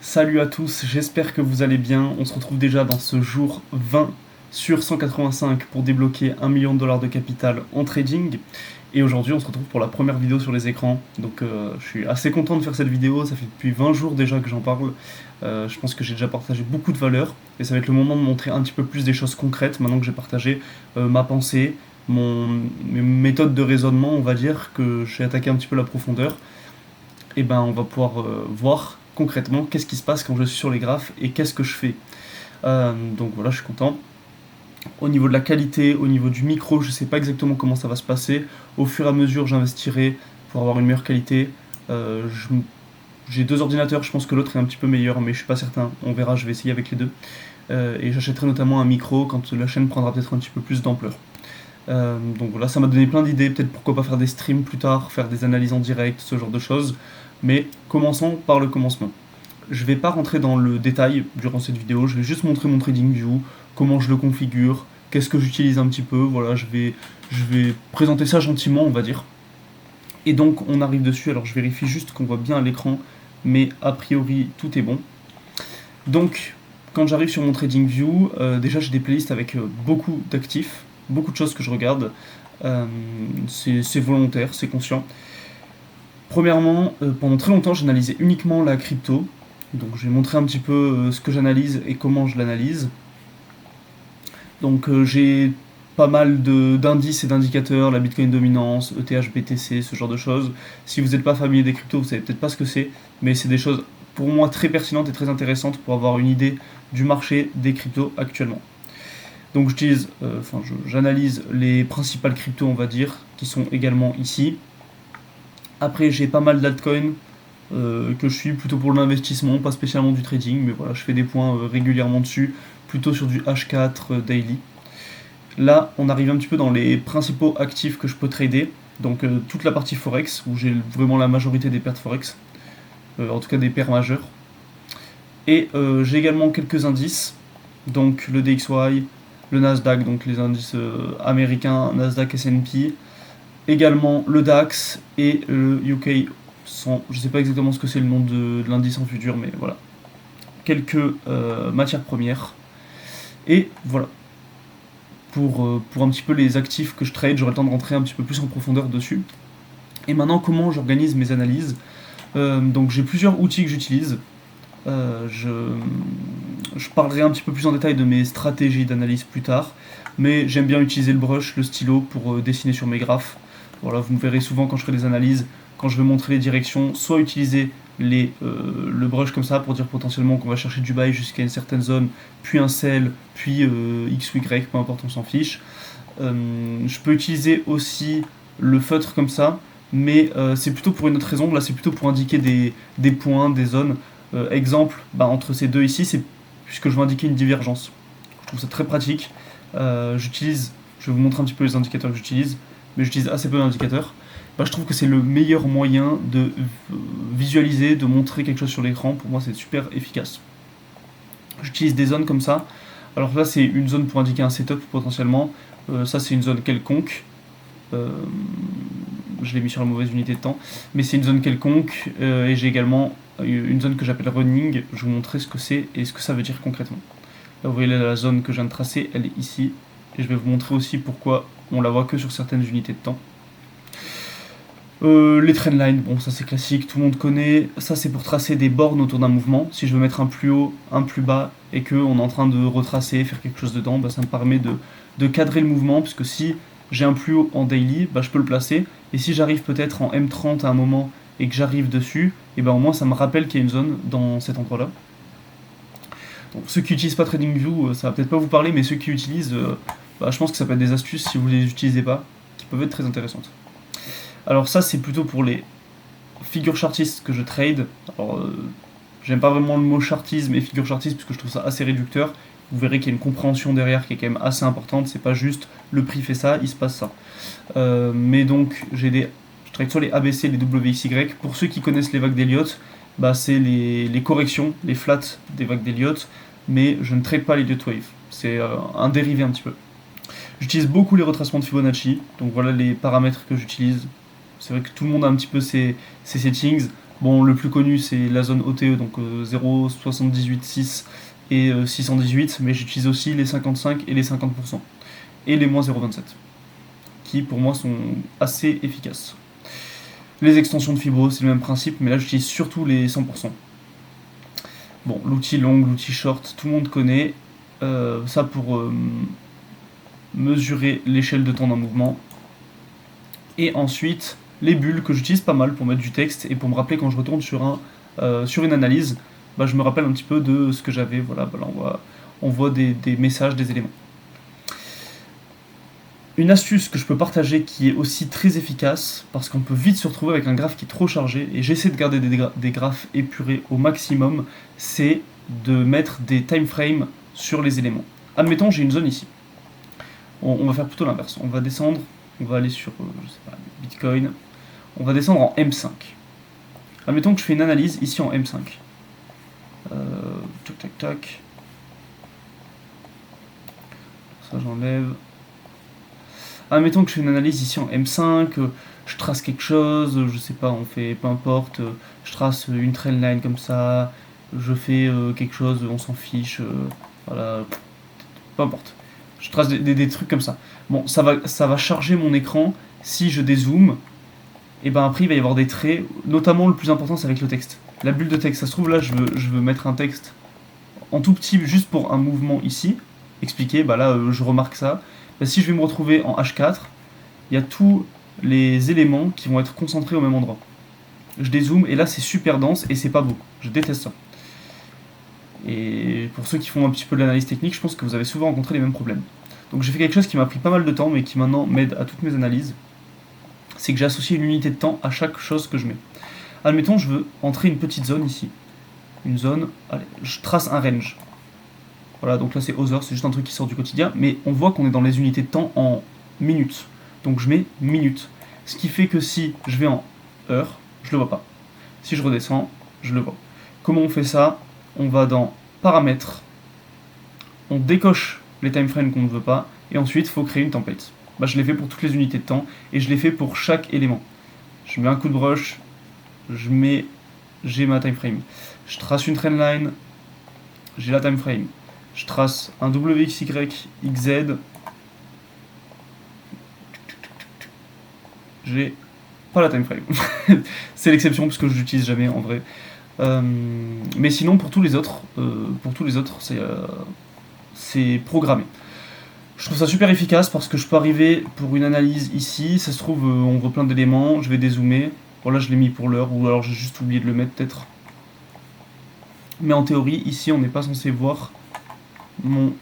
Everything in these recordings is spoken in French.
Salut à tous, j'espère que vous allez bien. On se retrouve déjà dans ce jour 20 sur 185 pour débloquer 1 million de dollars de capital en trading. Et aujourd'hui, on se retrouve pour la première vidéo sur les écrans. Donc, je suis assez content de faire cette vidéo. Ça fait depuis 20 jours déjà que j'en parle. Je pense que j'ai déjà partagé beaucoup de valeurs. Et ça va être le moment de montrer un petit peu plus des choses concrètes maintenant que j'ai partagé ma pensée, mes méthodes de raisonnement, on va dire, que j'ai attaqué un petit peu la profondeur. Et ben on va pouvoir voir concrètement qu'est-ce qui se passe quand je suis sur les graphes et qu'est-ce que je fais. Donc voilà, je suis content. Au niveau de la qualité, au niveau du micro, je ne sais pas exactement comment ça va se passer. Au fur et à mesure, j'investirai pour avoir une meilleure qualité. J'ai deux ordinateurs, je pense que l'autre est un petit peu meilleur, mais je suis pas certain. On verra, je vais essayer avec les deux. Et j'achèterai notamment un micro quand la chaîne prendra peut-être un petit peu plus d'ampleur. Donc voilà, ça m'a donné plein d'idées, peut-être pourquoi pas faire des streams plus tard, faire des analyses en direct, ce genre de choses. Mais commençons par le commencement. Je vais pas rentrer dans le détail durant cette vidéo, je vais juste montrer mon TradingView, comment je le configure, qu'est-ce que j'utilise un petit peu, voilà, je vais présenter ça gentiment, on va dire. Et donc on arrive dessus, alors je vérifie juste qu'on voit bien à l'écran, mais a priori tout est bon. Donc quand j'arrive sur mon TradingView, déjà j'ai des playlists avec beaucoup d'actifs, beaucoup de choses que je regarde. C'est volontaire, c'est conscient. Premièrement, pendant très longtemps, j'analysais uniquement la crypto. Donc je vais montrer un petit peu ce que j'analyse et comment je l'analyse. Donc j'ai pas mal d'indices et d'indicateurs, la Bitcoin dominance, ETH, BTC, ce genre de choses. Si vous n'êtes pas familier des cryptos, vous savez peut-être pas ce que c'est, mais c'est des choses pour moi très pertinentes et très intéressantes pour avoir une idée du marché des cryptos actuellement. Donc j'analyse les principales cryptos, on va dire, qui sont également ici. Après, j'ai pas mal d'altcoins que je suis plutôt pour l'investissement, pas spécialement du trading, mais voilà, je fais des points régulièrement dessus, plutôt sur du H4 daily. Là, on arrive un petit peu dans les principaux actifs que je peux trader, donc toute la partie forex, où j'ai vraiment la majorité des pertes forex, en tout cas des paires majeures. Et j'ai également quelques indices, donc le DXY, le Nasdaq, donc les indices américains, Nasdaq, S&P, également le DAX et le UK 100. Je ne sais pas exactement ce que c'est le nom de l'indice en futur, mais voilà. Quelques matières premières. Et voilà. Pour un petit peu les actifs que je trade, j'aurai le temps de rentrer un petit peu plus en profondeur dessus. Et maintenant, comment j'organise mes analyses. Donc j'ai plusieurs outils que j'utilise. Je parlerai un petit peu plus en détail de mes stratégies d'analyse plus tard, mais j'aime bien utiliser le brush, le stylo pour dessiner sur mes graphes. Voilà, vous me verrez souvent quand je ferai des analyses, quand je vais montrer les directions, soit utiliser le brush comme ça pour dire potentiellement qu'on va chercher du buy jusqu'à une certaine zone, puis un sell, puis X ou Y, peu importe, on s'en fiche. Je peux utiliser aussi le feutre comme ça, mais c'est plutôt pour une autre raison. Là, c'est plutôt pour indiquer des points, des zones. Exemple, entre ces deux ici, c'est puisque je veux indiquer une divergence. Je trouve ça très pratique. Je vais vous montrer un petit peu les indicateurs que j'utilise, mais j'utilise assez peu d'indicateurs. Je trouve que c'est le meilleur moyen de visualiser, de montrer quelque chose sur l'écran. Pour moi, c'est super efficace. J'utilise des zones comme ça. Alors là, c'est une zone pour indiquer un setup potentiellement. Ça, c'est une zone quelconque. Je l'ai mis sur la mauvaise unité de temps. Mais c'est une zone quelconque. Et j'ai également une zone que j'appelle running. Je vais vous montrer ce que c'est et ce que ça veut dire concrètement. Là, vous voyez la zone que je viens de tracer, elle est ici. Et je vais vous montrer aussi pourquoi on la voit que sur certaines unités de temps. Les trendlines, bon ça c'est classique, tout le monde connaît. Ça c'est pour tracer des bornes autour d'un mouvement. Si je veux mettre un plus haut, un plus bas, et qu'on est en train de retracer, faire quelque chose dedans, ça me permet de cadrer le mouvement, puisque si j'ai un plus haut en daily, je peux le placer. Et si j'arrive peut-être en M30 à un moment et que j'arrive dessus, et au moins ça me rappelle qu'il y a une zone dans cet endroit-là. Donc, ceux qui n'utilisent pas TradingView, ça va peut-être pas vous parler, mais ceux qui utilisent, je pense que ça peut être des astuces si vous les utilisez pas, qui peuvent être très intéressantes. Alors ça c'est plutôt pour les figure chartistes que je trade. Alors j'aime pas vraiment le mot chartisme et figure chartiste parce que je trouve ça assez réducteur. Vous verrez qu'il y a une compréhension derrière qui est quand même assez importante. C'est pas juste le prix fait ça, il se passe ça. Mais donc je trade sur les ABC, les WXY. Pour ceux qui connaissent les vagues d'Elliott, c'est les corrections, les flats des vagues d'Elliott. Mais je ne trade pas les Elliott Wave. C'est un dérivé un petit peu. J'utilise beaucoup les retracements de Fibonacci. Donc voilà les paramètres que j'utilise. C'est vrai que tout le monde a un petit peu ses settings. Bon, le plus connu c'est la zone OTE, donc 0,78,6 et 618, mais j'utilise aussi les 55 et les 50%, et les moins 0,27, qui pour moi sont assez efficaces. Les extensions de fibro, c'est le même principe, mais là j'utilise surtout les 100%. Bon, l'outil long, l'outil short, tout le monde connaît. Ça pour mesurer l'échelle de temps d'un mouvement. Et ensuite, les bulles que j'utilise pas mal pour mettre du texte et pour me rappeler quand je retourne sur une analyse, bah, je me rappelle un petit peu de ce que j'avais. Voilà, bah là on voit des messages, des éléments. Une astuce que je peux partager qui est aussi très efficace, parce qu'on peut vite se retrouver avec un graphe qui est trop chargé, et j'essaie de garder des graphes épurés au maximum, c'est de mettre des time frames sur les éléments. Admettons, j'ai une zone ici. On va faire plutôt l'inverse. On va descendre, on va aller sur je sais pas, Bitcoin, on va descendre en M5. Admettons que je fais une analyse ici en M5. Tac tac tac. Ça j'enlève. Admettons que je fais une analyse ici en M5, je trace quelque chose, je sais pas, on fait peu importe, je trace une trendline comme ça, je fais quelque chose, on s'en fiche, voilà, peu importe. Je trace des trucs comme ça. Bon, ça va charger mon écran. Si je dézoome, et ben après il va y avoir des traits, notamment le plus important c'est avec le texte. La bulle de texte, ça se trouve là je veux mettre un texte en tout petit juste pour un mouvement ici, expliquer, bah là je remarque ça. Bah, si je vais me retrouver en H4, il y a tous les éléments qui vont être concentrés au même endroit. Je dézoome et là c'est super dense et c'est pas beau. Je déteste ça. Et pour ceux qui font un petit peu de l'analyse technique, je pense que vous avez souvent rencontré les mêmes problèmes. Donc j'ai fait quelque chose qui m'a pris pas mal de temps mais qui maintenant m'aide à toutes mes analyses. C'est que j'ai associé une unité de temps à chaque chose que je mets. Admettons, je veux entrer une petite zone ici. Une zone, allez, je trace un range. Voilà, donc là c'est Other, c'est juste un truc qui sort du quotidien, mais on voit qu'on est dans les unités de temps en minutes. Donc je mets minutes. Ce qui fait que si je vais en heure, je le vois pas. Si je redescends, je le vois. Comment on fait ça? On va dans paramètres, on décoche les timeframes qu'on ne veut pas, et ensuite il faut créer une template. Bah, je l'ai fait pour toutes les unités de temps, et je l'ai fait pour chaque élément. Je mets un coup de brush, j'ai ma timeframe. Je trace une trendline, j'ai la timeframe. Je trace un WXY, XZ. J'ai pas la timeframe. C'est l'exception parce que je l'utilise jamais en vrai. Mais sinon pour tous les autres, c'est programmé. Je trouve ça super efficace parce que je peux arriver pour une analyse ici, ça se trouve on voit plein d'éléments, je vais dézoomer. Bon là je l'ai mis pour l'heure ou alors j'ai juste oublié de le mettre peut-être. Mais en théorie ici on n'est pas censé voir mon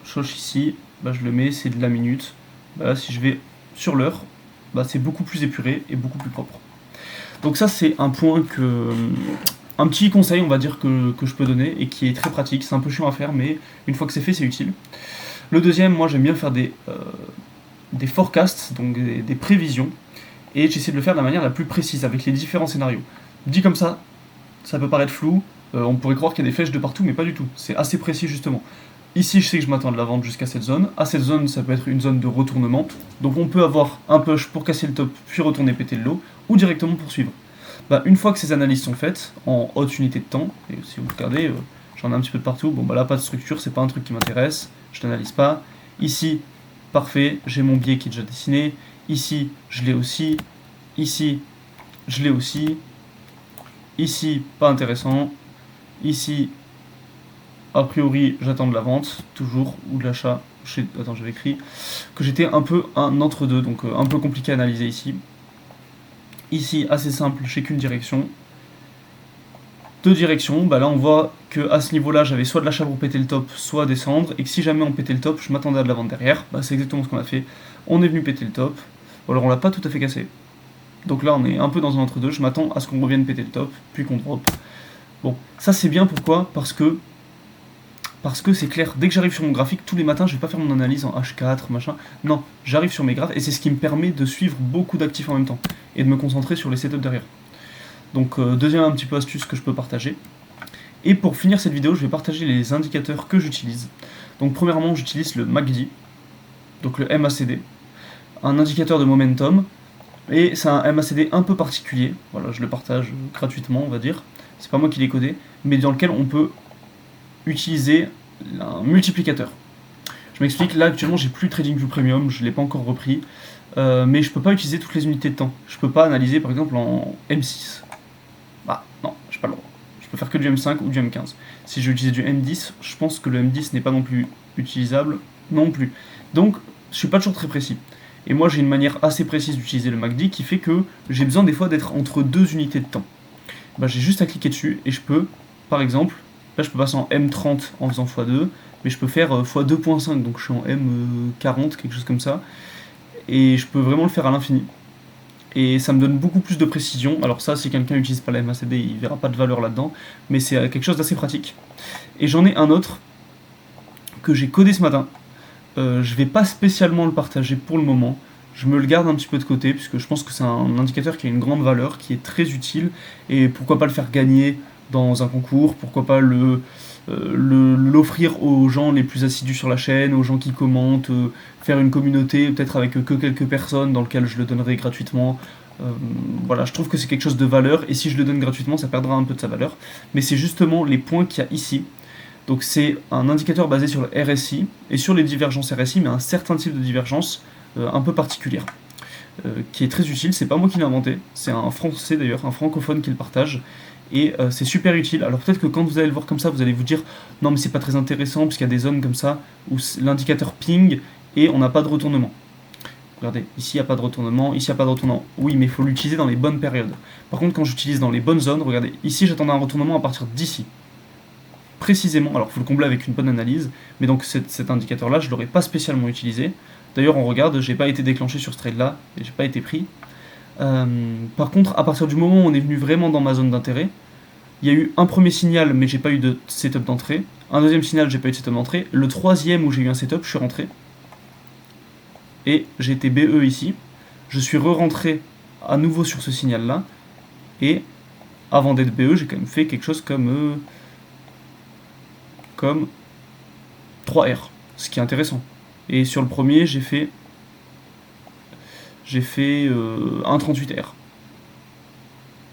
choche ici, bah je le mets, c'est de la minute. Bah là, si je vais sur l'heure, bah c'est beaucoup plus épuré et beaucoup plus propre. Donc ça c'est un point un petit conseil on va dire que je peux donner et qui est très pratique, c'est un peu chiant à faire mais une fois que c'est fait c'est utile. Le deuxième, moi j'aime bien faire des forecasts, donc des prévisions, et j'essaie de le faire de la manière la plus précise avec les différents scénarios. Dit comme ça peut paraître flou, on pourrait croire qu'il y a des flèches de partout, mais pas du tout. C'est assez précis justement. Ici, je sais que je m'attends de la vente jusqu'à cette zone. À cette zone, ça peut être une zone de retournement. Donc on peut avoir un push pour casser le top, puis retourner péter le low, ou directement poursuivre. Bah, une fois que ces analyses sont faites, en haute unité de temps, et si vous regardez, j'en ai un petit peu de partout. Bon bah là, pas de structure, c'est pas un truc qui m'intéresse, je n'analyse pas. Ici, parfait, j'ai mon biais qui est déjà dessiné. Ici, je l'ai aussi. Ici, je l'ai aussi. Ici, pas intéressant. Ici, a priori, j'attends de la vente, toujours, ou de l'achat. Attends, j'avais écrit que j'étais un peu un entre-deux, donc un peu compliqué à analyser ici. Ici, assez simple, j'ai qu'une direction. Deux directions, bah là on voit que à ce niveau-là, j'avais soit de l'achat pour péter le top, soit descendre, et que si jamais on pétait le top, je m'attendais à de la vente derrière. Bah c'est exactement ce qu'on a fait. On est venu péter le top. Bon, alors on l'a pas tout à fait cassé. Donc là, on est un peu dans un entre-deux. Je m'attends à ce qu'on revienne péter le top, puis qu'on drop. Bon, ça c'est bien, pourquoi? Parce que c'est clair, dès que j'arrive sur mon graphique, tous les matins, je vais pas faire mon analyse en H4, machin. Non, j'arrive sur mes graphes, et c'est ce qui me permet de suivre beaucoup d'actifs en même temps, et de me concentrer sur les setups derrière. Donc deuxième un petit peu astuce que je peux partager. Et pour finir cette vidéo, je vais partager les indicateurs que j'utilise. Donc premièrement, j'utilise le MACD, donc le MACD, un indicateur de momentum. Et c'est un MACD un peu particulier, voilà, je le partage gratuitement, on va dire. C'est pas moi qui l'ai codé, mais dans lequel on peut utiliser un multiplicateur. Je m'explique, là actuellement j'ai plus TradingView Premium, je l'ai pas encore repris, mais je peux pas utiliser toutes les unités de temps. Je peux pas analyser par exemple en M6. Bah non, j'ai pas le droit. Je peux faire que du M5 ou du M15. Si je utilise du M10, je pense que le M10 n'est pas non plus utilisable non plus. Donc je suis pas toujours très précis. Et moi j'ai une manière assez précise d'utiliser le MACD qui fait que j'ai besoin des fois d'être entre deux unités de temps. Bah, j'ai juste à cliquer dessus et je peux, par exemple, là je peux passer en M30 en faisant x2, mais je peux faire x2.5, donc je suis en M40, quelque chose comme ça, et je peux vraiment le faire à l'infini. Et ça me donne beaucoup plus de précision. Alors ça, si quelqu'un n'utilise pas la MACD, il verra pas de valeur là-dedans, mais c'est quelque chose d'assez pratique. Et j'en ai un autre que j'ai codé ce matin. Je vais pas spécialement le partager pour le moment. Je me le garde un petit peu de côté, puisque je pense que c'est un indicateur qui a une grande valeur, qui est très utile, et pourquoi pas le faire gagner dans un concours, pourquoi pas l'offrir aux gens les plus assidus sur la chaîne, aux gens qui commentent, faire une communauté, peut-être avec que quelques personnes, dans lequel je le donnerai gratuitement. Voilà, je trouve que c'est quelque chose de valeur, et si je le donne gratuitement, ça perdra un peu de sa valeur. Mais c'est justement les points qu'il y a ici. Donc c'est un indicateur basé sur le RSI, et sur les divergences RSI, mais un certain type de divergence un peu particulière, qui est très utile. C'est pas moi qui l'ai inventé, c'est un français d'ailleurs, un francophone qui le partage, et c'est super utile. Alors peut-être que quand vous allez le voir comme ça, vous allez vous dire non mais c'est pas très intéressant, parce qu'il y a des zones comme ça où l'indicateur ping et on n'a pas de retournement. Regardez, ici il n'y a pas de retournement, ici il n'y a pas de retournement. Oui, mais il faut l'utiliser dans les bonnes périodes. Par contre, quand j'utilise dans les bonnes zones, regardez, ici j'attendais un retournement à partir d'ici. Précisément, alors il faut le combler avec une bonne analyse, mais donc cet indicateur-là, je ne l'aurais pas spécialement utilisé. D'ailleurs, on regarde, j'ai pas été déclenché sur ce trade-là, et j'ai pas été pris. Par contre, à partir du moment où on est venu vraiment dans ma zone d'intérêt, il y a eu un premier signal, mais j'ai pas eu de setup d'entrée. Un deuxième signal, j'ai pas eu de setup d'entrée. Le troisième où j'ai eu un setup, je suis rentré. Et j'ai été BE ici. Je suis re-rentré à nouveau sur ce signal-là. Et avant d'être BE, j'ai quand même fait quelque chose comme 3R, ce qui est intéressant. Et sur le premier, j'ai fait 1,38R.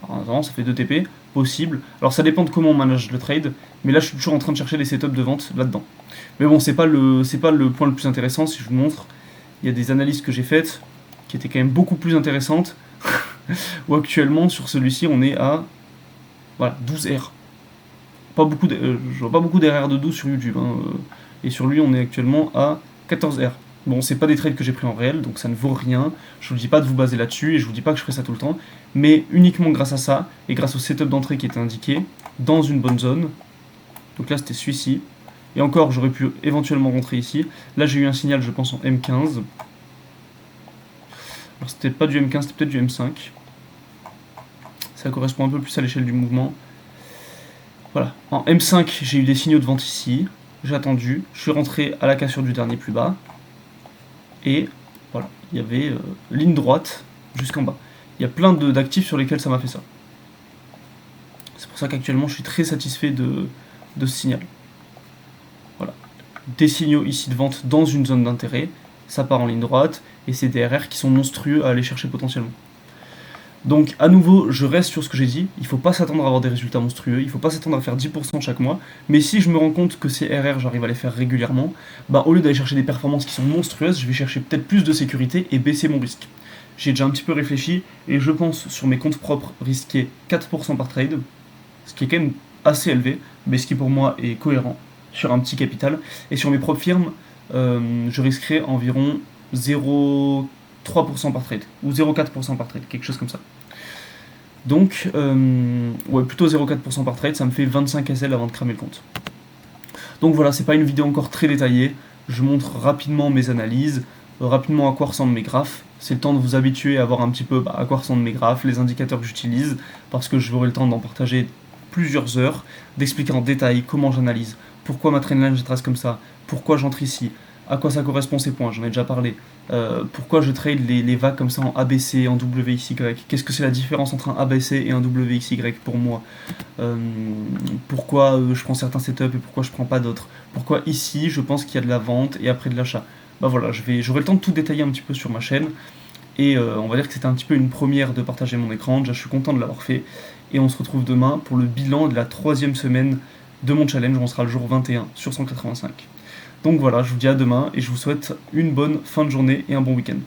Alors, ça fait 2 TP, possible. Alors ça dépend de comment on manage le trade, mais là je suis toujours en train de chercher les setups de vente là-dedans. Mais bon, c'est pas le point le plus intéressant. Si je vous montre, il y a des analyses que j'ai faites qui étaient quand même beaucoup plus intéressantes, où actuellement sur celui-ci on est à voilà, 12R. Je vois pas beaucoup d'RR de 12 sur YouTube, hein, et sur lui on est actuellement à 14R. Bon, c'est pas des trades que j'ai pris en réel, donc ça ne vaut rien. Je vous dis pas de vous baser là-dessus, et je vous dis pas que je ferai ça tout le temps, mais uniquement grâce à ça, et grâce au setup d'entrée qui était indiqué, dans une bonne zone. Donc là, c'était celui-ci. Et encore, j'aurais pu éventuellement rentrer ici. Là, j'ai eu un signal, je pense, en M15. Alors, c'était pas du M15, c'était peut-être du M5. Ça correspond un peu plus à l'échelle du mouvement. Voilà. En M5, j'ai eu des signaux de vente ici. J'ai attendu. Je suis rentré à la cassure du dernier plus bas. Et voilà, il y avait ligne droite jusqu'en bas. Il y a plein d'actifs sur lesquels ça m'a fait ça. C'est pour ça qu'actuellement je suis très satisfait de ce signal. Voilà. Des signaux ici de vente dans une zone d'intérêt, ça part en ligne droite, et c'est des RR qui sont monstrueux à aller chercher potentiellement. Donc à nouveau, je reste sur ce que j'ai dit, il ne faut pas s'attendre à avoir des résultats monstrueux, il ne faut pas s'attendre à faire 10% chaque mois, mais si je me rends compte que ces RR, j'arrive à les faire régulièrement, bah au lieu d'aller chercher des performances qui sont monstrueuses, je vais chercher peut-être plus de sécurité et baisser mon risque. J'ai déjà un petit peu réfléchi, et je pense sur mes comptes propres risquer 4% par trade, ce qui est quand même assez élevé, mais ce qui pour moi est cohérent sur un petit capital, et sur mes propres firmes, je risquerai environ 0,3% par trade, ou 0,4% par trade, quelque chose comme ça. Donc, ouais, plutôt 0,4% par trade, ça me fait 25 SL avant de cramer le compte. Donc voilà, c'est pas une vidéo encore très détaillée, je montre rapidement mes analyses, rapidement à quoi ressemblent mes graphes. C'est le temps de vous habituer à voir un petit peu à quoi ressemblent mes graphes, les indicateurs que j'utilise, parce que j'aurai le temps d'en partager plusieurs heures, d'expliquer en détail comment j'analyse, pourquoi ma trendline je trace comme ça, pourquoi j'entre ici, à quoi ça correspond ces points, j'en ai déjà parlé. Pourquoi je trade les vagues comme ça en ABC, en WXY, qu'est-ce que c'est la différence entre un ABC et un WXY pour moi, pourquoi je prends certains setups et pourquoi je prends pas d'autres, pourquoi ici je pense qu'il y a de la vente et après de l'achat. Bah voilà, j'aurai le temps de tout détailler un petit peu sur ma chaîne, Et on va dire que c'était un petit peu une première de partager mon écran. Déjà, je suis content de l'avoir fait. Et on se retrouve demain pour le bilan de la 3e semaine de mon challenge. On sera le jour 21 sur 185. Donc voilà, je vous dis à demain et je vous souhaite une bonne fin de journée et un bon week-end.